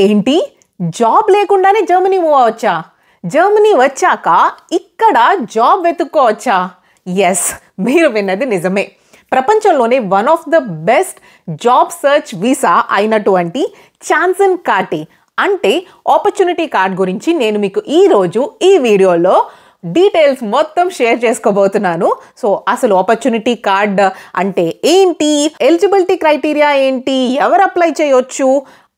ఏంటి జాబ్ లేకుండానే Germany move అవచ్చా? Germany వచ్చాక ఇక్కడ జాబ్ వెతుక్కోవచ్చా? ఎస్, మీరు విన్నది నిజమే. ప్రపంచంలోనే one of the best job search visa అయినటువంటి ఛాన్సన్ కార్టీ అంటే ఆపర్చునిటీ కార్డ్ గురించి నేను మీకు ఈరోజు ఈ వీడియోలో డీటెయిల్స్ మొత్తం షేర్ చేసుకోబోతున్నాను. సో అసలు ఆపర్చునిటీ కార్డ్ అంటే ఏంటి, ఎలిజిబిలిటీ క్రైటీరియా ఏంటి, ఎవరు అప్లై చేయొచ్చు,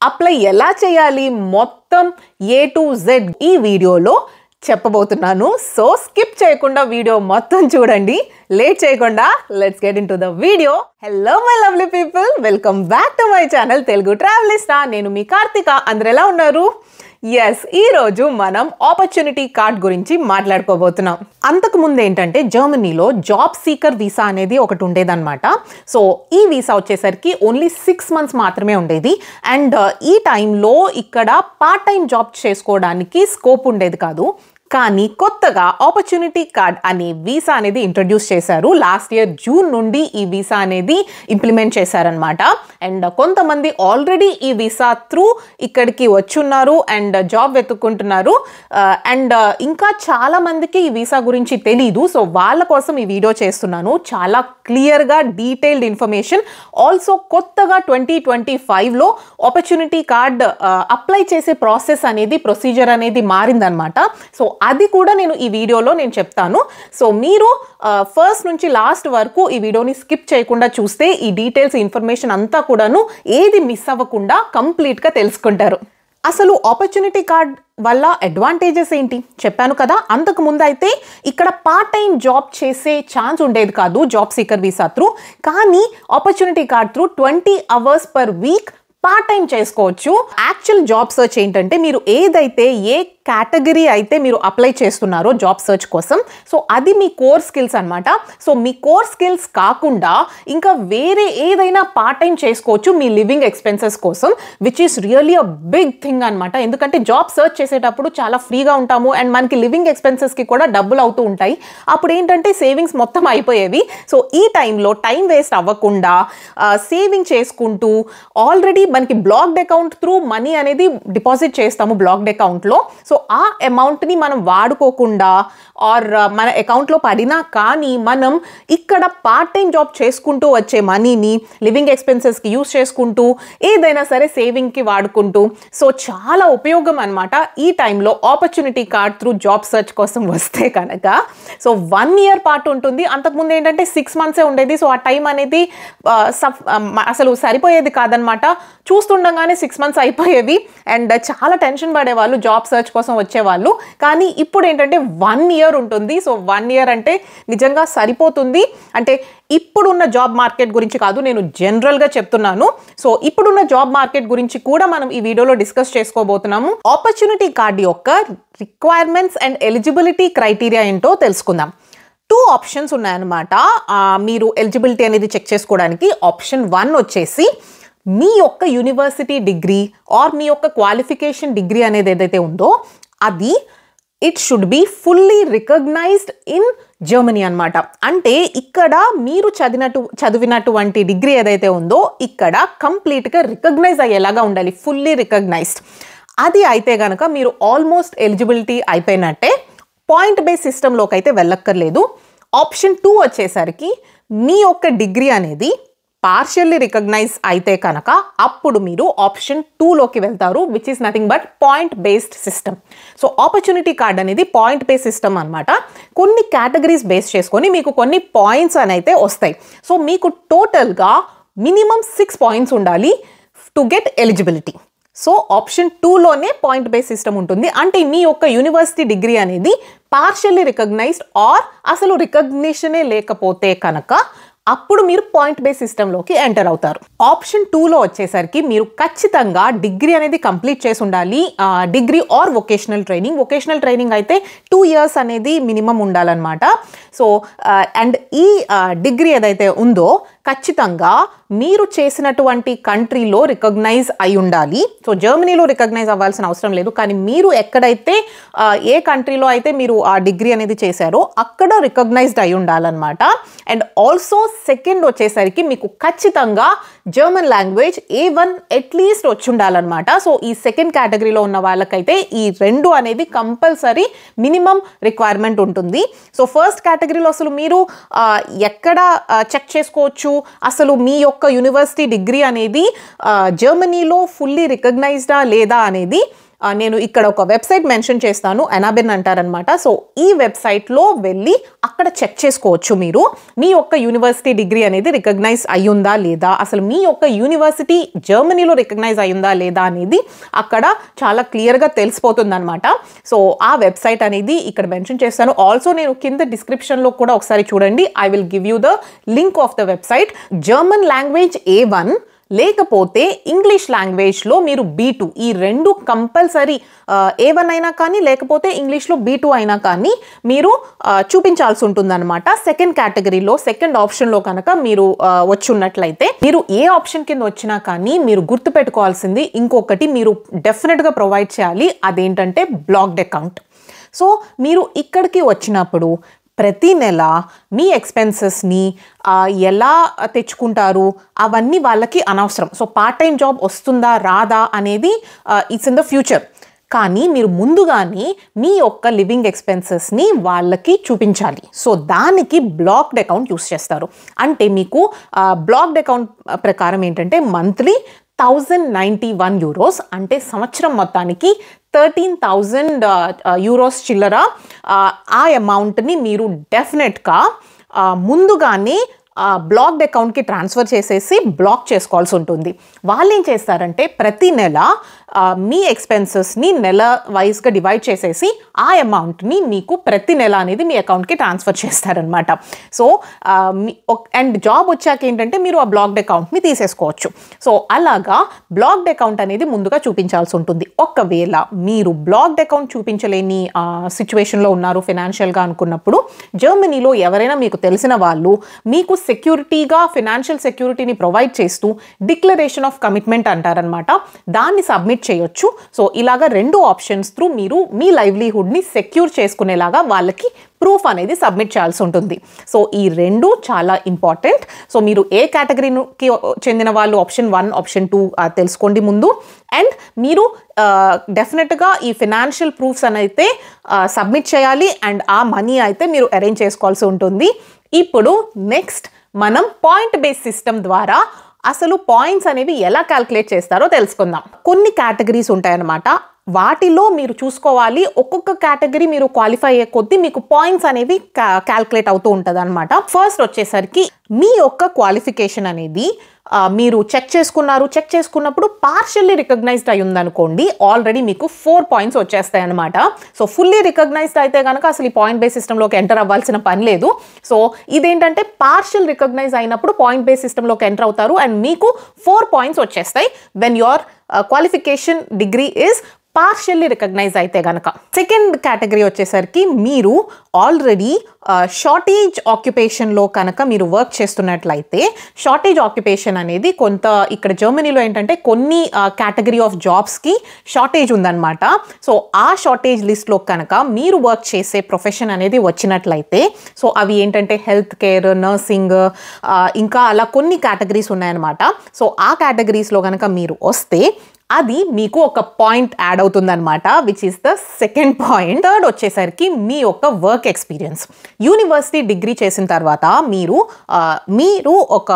అప్లై ఎలా చేయాలి, మొత్తం A to Z ఈ వీడియోలో చెప్పబోతున్నాను. సో స్కిప్ చేయకుండా వీడియో మొత్తం చూడండి. లేట్ చేయకుండా let's get into the video. Hello my lovely people, welcome back to my channel Telugu Travelista. నేను మీ కార్తిక. అందరు ఎలా ఉన్నారు? ఎస్, ఈరోజు మనం ఆపర్చునిటీ కార్డ్ గురించి మాట్లాడుకోబోతున్నాం. అంతకుముందు ఏంటంటే జర్మనీలో జాబ్ సీకర్ వీసా అనేది ఒకటి ఉండేదన్నమాట. సో ఈ వీసా వచ్చేసరికి ఓన్లీ 6 months మాత్రమే ఉండేది. అండ్ ఈ టైంలో ఇక్కడ పార్ట్ టైం జాబ్ చేసుకోవడానికి స్కోప్ ఉండేది కాదు. కానీ కొత్తగా ఆపర్చునిటీ కార్డ్ అనే వీసా అనేది ఇంట్రడ్యూస్ చేశారు. లాస్ట్ ఇయర్ జూన్ నుండి ఈ వీసా అనేది ఇంప్లిమెంట్ చేశారనమాట. అండ్ కొంతమంది ఆల్రెడీ ఈ వీసా త్రూ ఇక్కడికి వచ్చున్నారు అండ్ జాబ్ వెతుక్కుంటున్నారు. అండ్ ఇంకా చాలా మందికి ఈ వీసా గురించి తెలీదు. సో వాళ్ళ కోసం ఈ వీడియో చేస్తున్నాను. చాలా క్లియర్గా డీటెయిల్డ్ ఇన్ఫర్మేషన్. ఆల్సో కొత్తగా 2025లో ఆపర్చునిటీ కార్డ్ అప్లై చేసే ప్రాసెస్ అనేది, ప్రొసీజర్ అనేది మారిందనమాట. సో అది కూడా నేను ఈ వీడియోలో నేను చెప్తాను. సో మీరు ఫస్ట్ నుంచి లాస్ట్ వరకు ఈ వీడియోని స్కిప్ చేయకుండా చూస్తే ఈ డీటెయిల్స్, ఇన్ఫర్మేషన్ అంతా కూడాను ఏది మిస్ అవ్వకుండా కంప్లీట్గా తెలుసుకుంటారు. అసలు ఆపర్చునిటీ కార్డ్ వల్ల అడ్వాంటేజెస్ ఏంటి చెప్పాను కదా. అంతకు ముందు అయితే ఇక్కడ పార్ట్ టైం జాబ్ చేసే ఛాన్స్ ఉండేది కాదు జాబ్ సీకర్ వీసా త్రూ. కానీ opportunity card through 20 hours per week part time చేసుకోవచ్చు. యాక్చువల్ జాబ్ సర్చ్ ఏంటంటే మీరు ఏదైతే ఏ కేటగిరీ అయితే మీరు అప్లై చేస్తున్నారో జాబ్ సర్చ్ కోసం, సో అది మీ కోర్ స్కిల్స్ అనమాట. సో మీ కోర్ స్కిల్స్ కాకుండా ఇంకా వేరే ఏదైనా పార్ట్ టైం చేసుకోవచ్చు మీ లివింగ్ ఎక్స్పెన్సెస్ కోసం, which is really a big thing అనమాట. ఎందుకంటే జాబ్ సర్చ్ చేసేటప్పుడు చాలా ఫ్రీగా ఉంటాము అండ్ మనకి లివింగ్ ఎక్స్పెన్సెస్కి కూడా డబ్బులు అవుతూ ఉంటాయి. అప్పుడు ఏంటంటే సేవింగ్స్ మొత్తం అయిపోయేవి. సో ఈ టైంలో టైం వేస్ట్ అవ్వకుండా సేవింగ్ చేసుకుంటూ, ఆల్రెడీ మనకి బ్లాక్డ్ అకౌంట్ త్రూ మనీ అనేది డిపాజిట్ చేస్తాము బ్లాక్డ్ అకౌంట్లో. సో ఆ అమౌంట్ని మనం వాడుకోకుండా ఆర్ మన అకౌంట్లో పడినా కానీ మనం ఇక్కడ పార్ట్ టైం జాబ్ చేసుకుంటూ వచ్చే మనీని లివింగ్ ఎక్స్పెన్సెస్కి యూస్ చేసుకుంటూ, ఏదైనా సరే సేవింగ్కి వాడుకుంటూ, సో చాలా ఉపయోగం అనమాట ఈ టైంలో opportunity card through job search కోసం వస్తే కనుక. సో 1 year పాటు ఉంటుంది. అంతకుముందు ఏంటంటే 6 months ఉండేది. సో ఆ టైం అనేది అసలు సరిపోయేది కాదనమాట. చూస్తుండగానే 6 months అయిపోయేవి అండ్ చాలా టెన్షన్ పడేవాళ్ళు జాబ్ సర్చ్ కోసం వచ్చేవాళ్ళు. కానీ ఇప్పుడు ఏంటంటే 1 year ఉంటుంది. సో 1 year అంటే నిజంగా సరిపోతుంది. అంటే ఇప్పుడున్న జాబ్ మార్కెట్ గురించి కాదు, నేను జనరల్గా చెప్తున్నాను. సో ఇప్పుడున్న జాబ్ మార్కెట్ గురించి కూడా మనం ఈ వీడియోలో డిస్కస్ చేసుకోబోతున్నాము. ఆపర్చునిటీ కార్డ్ యొక్క రిక్వైర్మెంట్స్ అండ్ ఎలిజిబిలిటీ క్రైటీరియా ఏంటో తెలుసుకుందాం. 2 options ఉన్నాయన్నమాట మీరు ఎలిజిబిలిటీ అనేది చెక్ చేసుకోవడానికి. ఆప్షన్ 1 వచ్చేసి మీ యొక్క యూనివర్సిటీ డిగ్రీ ఆర్ మీ యొక్క క్వాలిఫికేషన్ డిగ్రీ అనేది ఏదైతే ఉందో అది it should be fully recognised in Germany అనమాట. అంటే ఇక్కడ మీరు చదివినటువంటి డిగ్రీ ఏదైతే ఉందో ఇక్కడ కంప్లీట్గా రికగ్నైజ్ అయ్యేలాగా ఉండాలి, ఫుల్లీ రికగ్నైజ్డ్. అది అయితే కనుక మీరు ఆల్మోస్ట్ ఎలిజిబిలిటీ అయిపోయినట్టే. పాయింట్ బేస్ సిస్టంలోకి అయితే వెళ్ళక్కర్లేదు. ఆప్షన్ 2 వచ్చేసరికి మీ యొక్క డిగ్రీ అనేది పార్షియల్లీ రికగ్నైజ్ అయితే కనుక అప్పుడు మీరు ఆప్షన్ 2లోకి వెళ్తారు, which is nothing but point based system. So opportunity card అనేది పాయింట్ బేస్డ్ సిస్టమ్ అనమాట. కొన్ని కేటగిరీస్ బేస్ చేసుకొని మీకు కొన్ని పాయింట్స్ అని అయితే వస్తాయి. సో మీకు టోటల్గా మినిమం 6 points ఉండాలి to get eligibility. So option 2లోనే పాయింట్ బేస్ సిస్టమ్ ఉంటుంది. అంటే మీ యొక్క యూనివర్సిటీ డిగ్రీ అనేది పార్షియల్లీ రికగ్నైజ్డ్ ఆర్ అసలు రికగ్నిషనే లేకపోతే కనుక అప్పుడు మీరు పాయింట్ బేస్ సిస్టంలోకి ఎంటర్ అవుతారు. ఆప్షన్ 2లో వచ్చేసరికి మీరు ఖచ్చితంగా డిగ్రీ అనేది కంప్లీట్ చేసి ఉండాలి. Degree or vocational training. Vocational training అయితే 2 years అనేది మినిమం ఉండాలన్నమాట. సో అండ్ ఈ డిగ్రీ ఏదైతే ఉందో ఖచ్చితంగా మీరు చేసినటువంటి కంట్రీలో రికగ్నైజ్ అయి ఉండాలి. సో జర్మనీలో రికగ్నైజ్ అవ్వాల్సిన అవసరం లేదు, కానీ మీరు ఎక్కడైతే ఏ కంట్రీలో అయితే మీరు ఆ డిగ్రీ అనేది చేశారో అక్కడ రికగ్నైజ్డ్ అయి ఉండాలన్నమాట. అండ్ ఆల్సో సెకండ్ వచ్చేసరికి మీకు ఖచ్చితంగా జర్మన్ లాంగ్వేజ్ A1 అట్లీస్ట్ వచ్చి ఉండాలన్నమాట. సో ఈ సెకండ్ కేటగిరీలో ఉన్న వాళ్ళకైతే ఈ రెండు అనేది కంపల్సరీ మినిమం రిక్వైర్మెంట్ ఉంటుంది. సో ఫస్ట్ కేటగిరీలో అసలు మీరు ఎక్కడ చెక్ చేసుకోవచ్చు అసలు మీ యొక్క యూనివర్సిటీ డిగ్రీ అనేది జర్మనీలో ఫుల్లీ రికగ్నైజ్డా లేదా అనేది నేను ఇక్కడ ఒక వెబ్సైట్ మెన్షన్ చేస్తాను, ఎనాబెన్ అంటారనమాట. సో ఈ వెబ్సైట్లో వెళ్ళి అక్కడ చెక్ చేసుకోవచ్చు మీరు మీ యొక్క యూనివర్సిటీ డిగ్రీ అనేది రికగ్నైజ్ అయ్యుందా లేదా, అసలు మీ యొక్క యూనివర్సిటీ జర్మనీలో రికగ్నైజ్ అయ్యుందా లేదా అనేది అక్కడ చాలా క్లియర్గా తెలిసిపోతుంది అనమాట. సో ఆ వెబ్సైట్ అనేది ఇక్కడ మెన్షన్ చేస్తాను. ఆల్సో నేను కింద డిస్క్రిప్షన్లో కూడా ఒకసారి చూడండి. I will give you the link of the website. German language A1 లేకపోతే ఇంగ్లీష్ లాంగ్వేజ్లో మీరు B2, ఈ రెండు కంపల్సరీ A1 అయినా కానీ లేకపోతే ఇంగ్లీష్లో B2 అయినా కానీ మీరు చూపించాల్సి ఉంటుందన్నమాట. సెకండ్ కేటగిరీలో సెకండ్ ఆప్షన్లో కనుక మీరు వచ్చున్నట్లయితే మీరు ఏ ఆప్షన్ కింద వచ్చినా కానీ మీరు గుర్తుపెట్టుకోవాల్సింది ఇంకొకటి మీరు డెఫినెట్గా ప్రొవైడ్ చేయాలి, అదేంటంటే బ్లాక్డ్ అకౌంట్. సో మీరు ఇక్కడికి వచ్చినప్పుడు ప్రతి నెల మీ ఎక్స్పెన్సెస్ని ఎలా తెచ్చుకుంటారు అవన్నీ వాళ్ళకి అనవసరం. సో పార్ట్ టైం జాబ్ వస్తుందా రాదా అనేది ఇట్స్ ఇన్ ద ఫ్యూచర్, కానీ మీరు ముందుగానే మీ యొక్క లివింగ్ ఎక్స్పెన్సెస్ని వాళ్ళకి చూపించాలి. సో దానికి బ్లాక్డ్ అకౌంట్ యూస్ చేస్తారు. అంటే మీకు బ్లాక్డ్ అకౌంట్ ప్రకారం ఏంటంటే మంత్లీ 1091 యూరోస్, అంటే సంవత్సరం మొత్తానికి 13,000 యూరోస్ చిల్లర. ఆ అమౌంట్ని మీరు డెఫినెట్గా ముందుగానే బ్లాక్డ్ అకౌంట్కి ట్రాన్స్ఫర్ చేసేసి బ్లాక్ చేసుకోవాల్సి ఉంటుంది. వాళ్ళు ఏం చేస్తారంటే ప్రతి నెల మీ ఎక్స్పెన్సెస్ని నెల వైజ్గా డివైడ్ చేసేసి ఆ అమౌంట్ని మీకు ప్రతి నెల అనేది మీ అకౌంట్కి ట్రాన్స్ఫర్ చేస్తారనమాట. సో అండ్ జాబ్ వచ్చాక ఏంటంటే మీరు ఆ బ్లాక్డ్ అకౌంట్ని తీసేసుకోవచ్చు. సో అలాగా బ్లాక్డ్ అకౌంట్ అనేది ముందుగా చూపించాల్సి ఉంటుంది. ఒకవేళ మీరు బ్లాక్డ్ అకౌంట్ చూపించలేని సిచ్యువేషన్లో ఉన్నారు ఫినాన్షియల్గా అనుకున్నప్పుడు, జర్మనీలో ఎవరైనా మీకు తెలిసిన వాళ్ళు మీకు సెక్యూరిటీగా ఫినాన్షియల్ సెక్యూరిటీని ప్రొవైడ్ చేస్తూ డిక్లరేషన్ ఆఫ్ కమిట్మెంట్ అంటారనమాట, దాన్ని సబ్మిట్ చేయొచ్చు. సో ఇలాగా రెండు ఆప్షన్స్ త్రూ మీరు మీ లైవ్లీహుడ్ని సెక్యూర్ చేసుకునేలాగా వాళ్ళకి ప్రూఫ్ అనేది సబ్మిట్ చేయాల్సి ఉంటుంది. సో ఈ రెండు చాలా ఇంపార్టెంట్. సో మీరు ఏ కేటగిరీకి చెందిన వాళ్ళు ఆప్షన్ 1 ఆప్షన్ 2 తెలుసుకోండి ముందు. అండ్ మీరు డెఫినెట్గా ఈ ఫినాన్షియల్ ప్రూఫ్స్ అయితే సబ్మిట్ చేయాలి అండ్ ఆ మనీ అయితే మీరు అరేంజ్ చేసుకోవాల్సి ఉంటుంది. ఇప్పుడు నెక్స్ట్ మనం పాయింట్ బేస్ సిస్టమ్ ద్వారా అసలు పాయింట్స్ అనేవి ఎలా క్యాల్కులేట్ చేస్తారో తెలుసుకుందాం. కొన్ని కేటగిరీస్ ఉంటాయన్నమాట, వాటిలో మీరు చూసుకోవాలి ఒక్కొక్క కేటగిరీ మీరు క్వాలిఫై అయ్యే కొద్దీ మీకు పాయింట్స్ అనేవి క్యాల్కులేట్ అవుతూ ఉంటుంది అనమాట. ఫస్ట్ వచ్చేసరికి మీ యొక్క క్వాలిఫికేషన్ అనేది మీరు చెక్ చేసుకున్నప్పుడు పార్షియల్లీ రికగ్నైజ్డ్ అయి ఉందనుకోండి, ఆల్రెడీ మీకు 4 పాయింట్స్ వచ్చేస్తాయి అనమాట. సో ఫుల్లీ రికగ్నైజ్డ్ అయితే కనుక అసలు ఈ పాయింట్ బేస్ సిస్టంలోకి ఎంటర్ అవ్వాల్సిన పని లేదు. సో ఇదేంటంటే పార్షియల్ రికగ్నైజ్ అయినప్పుడు పాయింట్ బేస్ సిస్టంలోకి ఎంటర్ అవుతారు అండ్ మీకు 4 పాయింట్స్ వచ్చేస్తాయి when your qualification degree is partially recognise అయితే గనక. సెకండ్ కేటగిరీ వచ్చేసరికి మీరు ఆల్రెడీ షార్టేజ్ ఆక్యుపేషన్లో కనుక మీరు వర్క్ చేస్తున్నట్లయితే, షార్టేజ్ ఆక్యుపేషన్ అనేది కొంత ఇక్కడ జర్మనీలో ఏంటంటే కొన్ని కేటగిరీ ఆఫ్ జాబ్స్కి షార్టేజ్ ఉందన్నమాట. సో ఆ షార్టేజ్ లిస్ట్లో కనుక మీరు వర్క్ చేసే ప్రొఫెషన్ అనేది వచ్చినట్లయితే, సో అవి ఏంటంటే హెల్త్ కేర్, నర్సింగ్, ఇంకా అలా కొన్ని కేటగిరీస్ ఉన్నాయన్నమాట. సో ఆ కేటగిరీస్లో కనుక మీరు వస్తే అది మీకు ఒక పాయింట్ యాడ్ అవుతుందన్నమాట, which is the second point. Third వచ్చేసరికి మీ యొక్క వర్క్ ఎక్స్పీరియన్స్. యూనివర్సిటీ డిగ్రీ చేసిన తర్వాత మీరు ఒక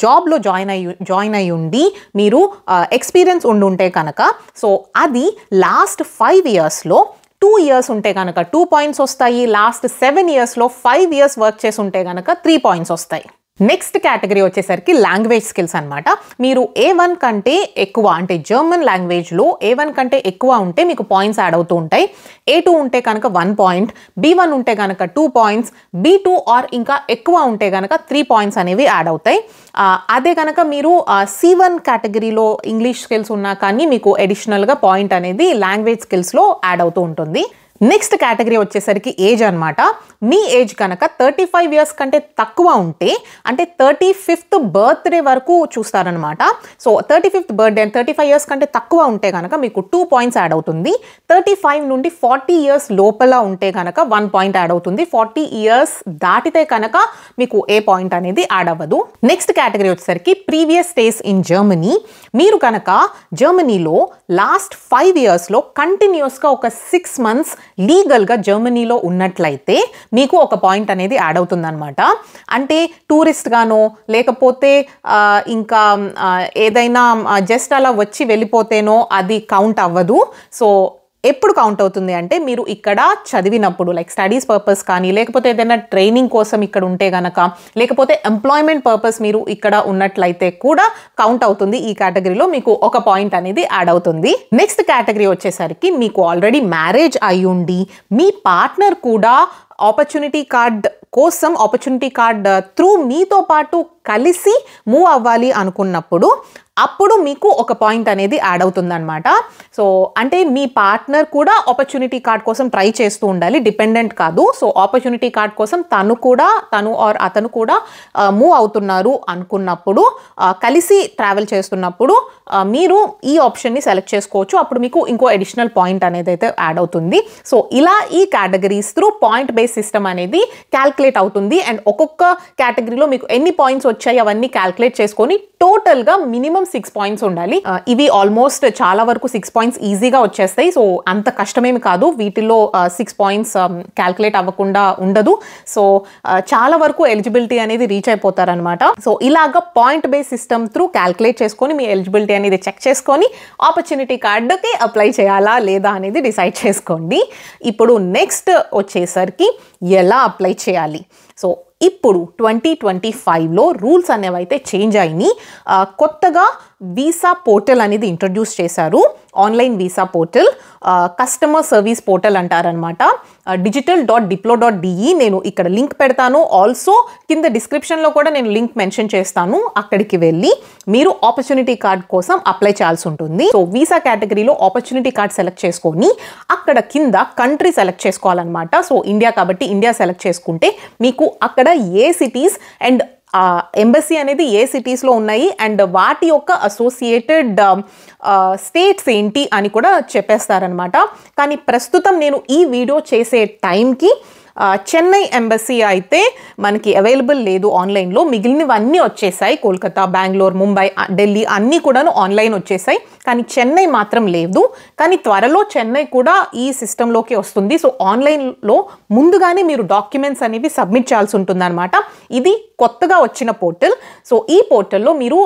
జాబ్లో జాయిన్ అయ్యి ఉండి మీరు ఎక్స్పీరియన్స్ ఉండుంటే కనుక, సో అది లాస్ట్ 5 ఇయర్స్లో 2 ఇయర్స్ ఉంటే కనుక 2 పాయింట్స్ వస్తాయి. లాస్ట్ 7 ఇయర్స్లో 5 ఇయర్స్ వర్క్ చేసి ఉంటే కనుక 3 పాయింట్స్ వస్తాయి. నెక్స్ట్ కేటగిరీ వచ్చేసరికి లాంగ్వేజ్ స్కిల్స్ అనమాట. మీరు A1 కంటే ఎక్కువ, అంటే జర్మన్ లాంగ్వేజ్లో A1 కంటే ఎక్కువ ఉంటే మీకు పాయింట్స్ యాడ్ అవుతూ ఉంటాయి. A2 ఉంటే కనుక 1 పాయింట్, B1 ఉంటే కనుక 2 పాయింట్స్, B2 ఆర్ ఇంకా ఎక్కువ ఉంటే కనుక 3 పాయింట్స్ అనేవి యాడ్ అవుతాయి. అదే కనుక మీరు C1 కేటగిరీలో ఇంగ్లీష్ స్కిల్స్ ఉన్నా కానీ మీకు అడిషనల్గా పాయింట్ అనేది లాంగ్వేజ్ స్కిల్స్లో యాడ్ అవుతూ ఉంటుంది. నెక్స్ట్ కేటగిరీ వచ్చేసరికి ఏజ్ అనమాట. మీ ఏజ్ కనుక 35 ఇయర్స్ కంటే తక్కువ ఉంటే, అంటే 35th బర్త్డే వరకు చూస్తారనమాట. So 35th birthday and 35 years కంటే తక్కువ ఉంటే కనుక మీకు 2 పాయింట్స్ యాడ్ అవుతుంది. 35 నుండి 40 ఇయర్స్ లోపల ఉంటే కనుక 1 పాయింట్ యాడ్ అవుతుంది. 40 ఇయర్స్ దాటితే కనుక మీకు ఏ పాయింట్ అనేది యాడ్ అవ్వదు. నెక్స్ట్ కేటగిరీ వచ్చేసరికి ప్రీవియస్ స్టేస్ ఇన్ జర్మనీ. మీరు కనుక జర్మనీలో లాస్ట్ 5 ఇయర్స్లో కంటిన్యూస్గా ఒక 6 months లీగల్గా జర్మనీలో ఉన్నట్లయితే మీకు ఒక పాయింట్ అనేది యాడ్ అవుతుంది అనమాట. అంటే టూరిస్ట్గానో లేకపోతే ఇంకా ఏదైనా జస్ట్ అలా వచ్చి వెళ్ళిపోతేనో అది కౌంట్ అవ్వదు. సో ఎప్పుడు కౌంట్ అవుతుంది అంటే మీరు ఇక్కడ చదివినప్పుడు, లైక్ స్టడీస్ పర్పస్ కానీ, లేకపోతే ఏదైనా ట్రైనింగ్ కోసం ఇక్కడ ఉంటే గనక, లేకపోతే ఎంప్లాయ్మెంట్ పర్పస్ మీరు ఇక్కడ ఉన్నట్లయితే కూడా కౌంట్ అవుతుంది. ఈ కేటగిరీలో మీకు ఒక పాయింట్ అనేది యాడ్ అవుతుంది. నెక్స్ట్ కేటగిరీ వచ్చేసరికి మీకు ఆల్రెడీ మ్యారేజ్ అయ్యుండి మీ పార్ట్నర్ కూడా ఆపర్చునిటీ కార్డ్ కోసం, ఆపర్చునిటీ కార్డ్ త్రూ మీతో పాటు కలిసి మూవ్ అవ్వాలి అనుకున్నప్పుడు అప్పుడు మీకు ఒక పాయింట్ అనేది యాడ్ అవుతుంది అనమాట. సో అంటే మీ పార్ట్నర్ కూడా ఆపర్చునిటీ కార్డ్ కోసం ట్రై చేస్తూ ఉండాలి, డిపెండెంట్ కాదు. సో ఆపర్చునిటీ కార్డ్ కోసం తను ఆర్ అతను కూడా మూవ్ అవుతున్నారు అనుకున్నప్పుడు, కలిసి ట్రావెల్ చేస్తున్నప్పుడు మీరు ఈ ఆప్షన్ని సెలెక్ట్ చేసుకోవచ్చు. అప్పుడు మీకు ఇంకో అడిషనల్ పాయింట్ అనేది అయితే యాడ్ అవుతుంది. సో ఇలా ఈ categories through point base system అనేది క్యాల్కులేట్ అవుతుంది. అండ్ ఒక్కొక్క కేటగిరీలో మీకు ఎన్ని పాయింట్స్ వచ్చాయి అవన్నీ క్యాల్కులేట్ చేసుకొని టోటల్గా మినిమం 6 పాయింట్స్ ఉండాలి. ఇవి ఆల్మోస్ట్ చాలా వరకు 6 పాయింట్స్ ఈజీగా వచ్చేస్తాయి. సో అంత కష్టమేమి కాదు, వీటిలో 6 పాయింట్స్ క్యాల్కులేట్ అవ్వకుండా ఉండదు. సో చాలా వరకు ఎలిజిబిలిటీ అనేది రీచ్ అయిపోతారనమాట. సో ఇలాగ point base system through calculate చేసుకొని మీ ఎలిజిబిలిటీ అనేది చెక్ చేసుకొని ఆపర్చునిటీ కార్డుకి అప్లై చేయాలా లేదా అనేది డిసైడ్ చేసుకోండి. ఇప్పుడు నెక్స్ట్ వచ్చేసరికి ఎలా అప్లై చేయాలి. సో ఇప్పుడు 2025లో రూల్స్ అనేవి అయితే చేంజ్ అయినాయి. కొత్తగా వీసా పోర్టల్ అనేది ఇంట్రడ్యూస్ చేశారు. Online visa portal, customer service portal అంటారనమాట. digital.diplo.de నేను ఇక్కడ లింక్ పెడతాను. ఆల్సో కింద డిస్క్రిప్షన్లో కూడా నేను లింక్ మెన్షన్ చేస్తాను. అక్కడికి వెళ్ళి మీరు ఆపర్చునిటీ కార్డ్ కోసం అప్లై చేయాల్సి ఉంటుంది. సో వీసా కేటగిరీలో ఆపర్చునిటీ కార్డ్ సెలెక్ట్ చేసుకొని అక్కడ కింద కంట్రీ సెలెక్ట్ చేసుకోవాలన్నమాట. సో ఇండియా కాబట్టి ఇండియా సెలెక్ట్ చేసుకుంటే మీకు అక్కడ ఏ సిటీస్ అండ్ ఎంబసీ అనేది ఏ సిటీస్లో ఉన్నాయి అండ్ వాటి యొక్క అసోసియేటెడ్ స్టేట్స్ ఏంటి అని కూడా చెప్పేస్తారనమాట. కానీ ప్రస్తుతం నేను ఈ వీడియో చేసే టైంకి చెన్నై ఎంబసీ అయితే మనకి అవైలబుల్ లేదు ఆన్లైన్లో. మిగిలినవన్నీ వచ్చేసాయి. కోల్కతా, బెంగళూరు, ముంబై, ఢిల్లీ అన్నీ కూడాను ఆన్లైన్ వచ్చేసాయి. కానీ చెన్నై మాత్రం లేదు. కానీ త్వరలో చెన్నై కూడా ఈ సిస్టంలోకి వస్తుంది. సో ఆన్లైన్లో ముందుగానే మీరు డాక్యుమెంట్స్ అనేవి సబ్మిట్ చేయాల్సి ఉంటుంది అనమాట. ఇది కొత్తగా వచ్చిన పోర్టల్. సో ఈ పోర్టల్లో మీరు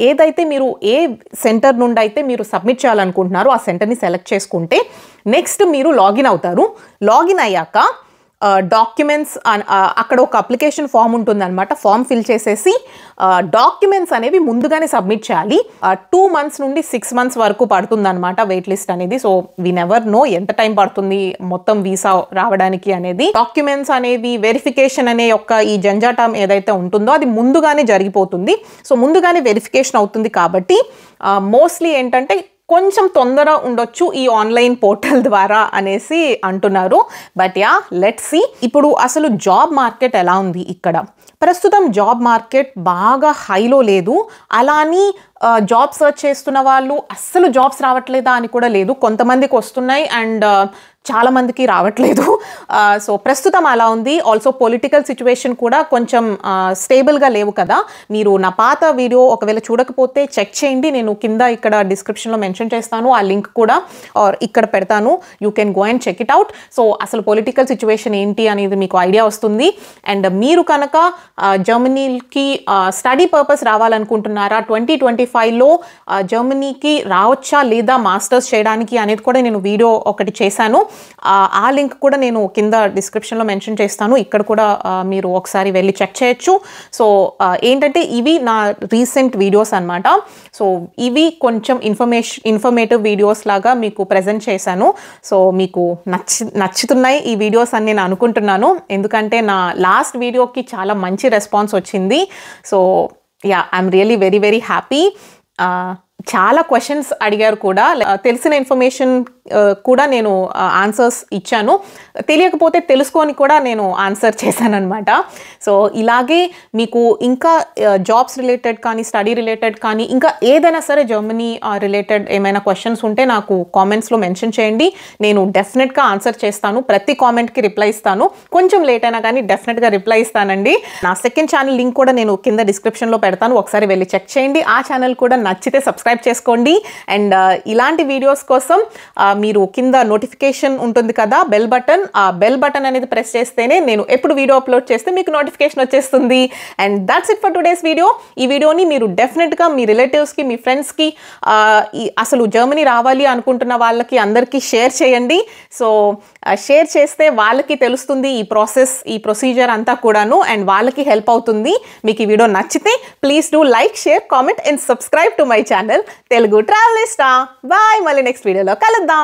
ఏదైతే మీరు ఏ సెంటర్ నుండి అయితే మీరు సబ్మిట్ చేయాలనుకుంటున్నారో ఆ సెంటర్ని సెలెక్ట్ చేసుకుంటే నెక్స్ట్ మీరు లాగిన్ అవుతారు. లాగిన్ అయ్యాక డాక్యుమెంట్స్ అక్కడ ఒక అప్లికేషన్ ఫామ్ ఉంటుందన్నమాట. ఫామ్ ఫిల్ చేసేసి డాక్యుమెంట్స్ అనేవి ముందుగానే సబ్మిట్ చేయాలి. 2 months నుండి 6 months వరకు పడుతుందన్నమాట వెయిట్ లిస్ట్ అనేది. సో వీ నెవర్ నో ఎంత టైం పడుతుంది మొత్తం వీసా రావడానికి అనేది. డాక్యుమెంట్స్ అనేవి వెరిఫికేషన్ అనే యొక్క ఈ జంజాటం ఏదైతే ఉంటుందో అది ముందుగానే జరిగిపోతుంది. సో ముందుగానే వెరిఫికేషన్ అవుతుంది కాబట్టి మోస్ట్లీ ఏంటంటే కొంచెం తొందర ఉండొచ్చు ఈ ఆన్లైన్ పోర్టల్ ద్వారా అనేసి అంటున్నారు. But yeah let's see. ఇప్పుడు అసలు జాబ్ మార్కెట్ ఎలా ఉంది ఇక్కడ. ప్రస్తుతం జాబ్ మార్కెట్ బాగా హైలో లేదు. అలా అని జాబ్ సర్చ్ చేస్తున్న వాళ్ళు అస్సలు జాబ్స్ రావట్లేదా అని కూడా లేదు. కొంతమందికి వస్తున్నాయి అండ్ చాలా మందికి రావట్లేదు. సో ప్రస్తుతం అలా ఉంది. ఆల్సో పొలిటికల్ సిచ్యువేషన్ కూడా కొంచెం స్టేబుల్గా లేవు కదా. మీరు నా పాత వీడియో ఒకవేళ చూడకపోతే చెక్ చేయండి. నేను కింద ఇక్కడ డిస్క్రిప్షన్లో మెన్షన్ చేస్తాను. ఆ లింక్ కూడా ఇక్కడ పెడతాను. You can go and check it out. So అసలు పొలిటికల్ సిచ్యువేషన్ ఏంటి అనేది మీకు ఐడియా వస్తుంది. అండ్ మీరు కనుక జర్మనీకి స్టడీ పర్పస్ రావాలనుకుంటున్నారా, 2025లో జర్మనీకి రావచ్చా లేదా మాస్టర్స్ చేయడానికి అనేది కూడా నేను వీడియో ఒకటి చేశాను. ఆ లింక్ కూడా నేను కింద డిస్క్రిప్షన్లో మెన్షన్ చేస్తాను. ఇక్కడ కూడా మీరు ఒకసారి వెళ్ళి చెక్ చేయొచ్చు. సో ఏంటంటే ఇవి నా రీసెంట్ వీడియోస్ అన్నమాట. సో ఇవి కొంచెం ఇన్ఫర్మేటివ్ వీడియోస్ లాగా మీకు ప్రజెంట్ చేశాను. సో మీకు నచ్చుతున్నాయి ఈ వీడియోస్ అని నేను అనుకుంటున్నాను. ఎందుకంటే నా లాస్ట్ వీడియోకి చాలా మంచి రెస్పాన్స్ వచ్చింది. So yeah I'm really very very happy. చాలా క్వశ్చన్స్ అడిగారు కూడా. తెలిసిన ఇన్ఫర్మేషన్ కూడా నేను ఆన్సర్స్ ఇచ్చాను, తెలియకపోతే తెలుసుకొని కూడా నేను ఆన్సర్ చేశానన్నమాట. సో ఇలాగే మీకు ఇంకా జాబ్స్ రిలేటెడ్ కానీ స్టడీ రిలేటెడ్ కానీ ఇంకా ఏదైనా సరే జర్మనీ రిలేటెడ్ ఏమైనా క్వశ్చన్స్ ఉంటే నాకు కామెంట్స్లో మెన్షన్ చేయండి. నేను డెఫినెట్గా ఆన్సర్ చేస్తాను, ప్రతి కామెంట్కి రిప్లై ఇస్తాను. కొంచెం లేట్ అయినా కానీ డెఫినెట్గా రిప్లై ఇస్తానండి. నా సెకండ్ ఛానల్ లింక్ కూడా నేను కింద డిస్క్రిప్షన్లో పెడతాను, ఒకసారి వెళ్ళి చెక్ చేయండి. ఆ ఛానల్ కూడా నచ్చితే సబ్స్క్రైబ్ చేసుకోండి. అండ్ ఇలాంటి వీడియోస్ కోసం మీరు కింద నోటిఫికేషన్ ఉంటుంది కదా, బెల్ బటన్, ఆ బెల్ బటన్ అనేది ప్రెస్ చేస్తేనే నేను ఎప్పుడు వీడియో అప్లోడ్ చేస్తే మీకు నోటిఫికేషన్ వచ్చేస్తుంది. And that's it for today's video. ఈ వీడియోని మీరు డెఫినెట్గా మీ రిలేటివ్స్కి, మీ ఫ్రెండ్స్కి, అసలు జర్మనీ రావాలి అనుకుంటున్న వాళ్ళకి అందరికీ షేర్ చేయండి. సో షేర్ చేస్తే వాళ్ళకి తెలుస్తుంది ఈ ప్రాసెస్, ఈ ప్రొసీజర్ అంతా కూడాను, అండ్ వాళ్ళకి హెల్ప్ అవుతుంది. మీకు ఈ వీడియో నచ్చితే please do like, share, comment and subscribe to my channel Telugu Travelista. Bye, మళ్ళీ నెక్స్ట్ వీడియోలో కలుద్దాం.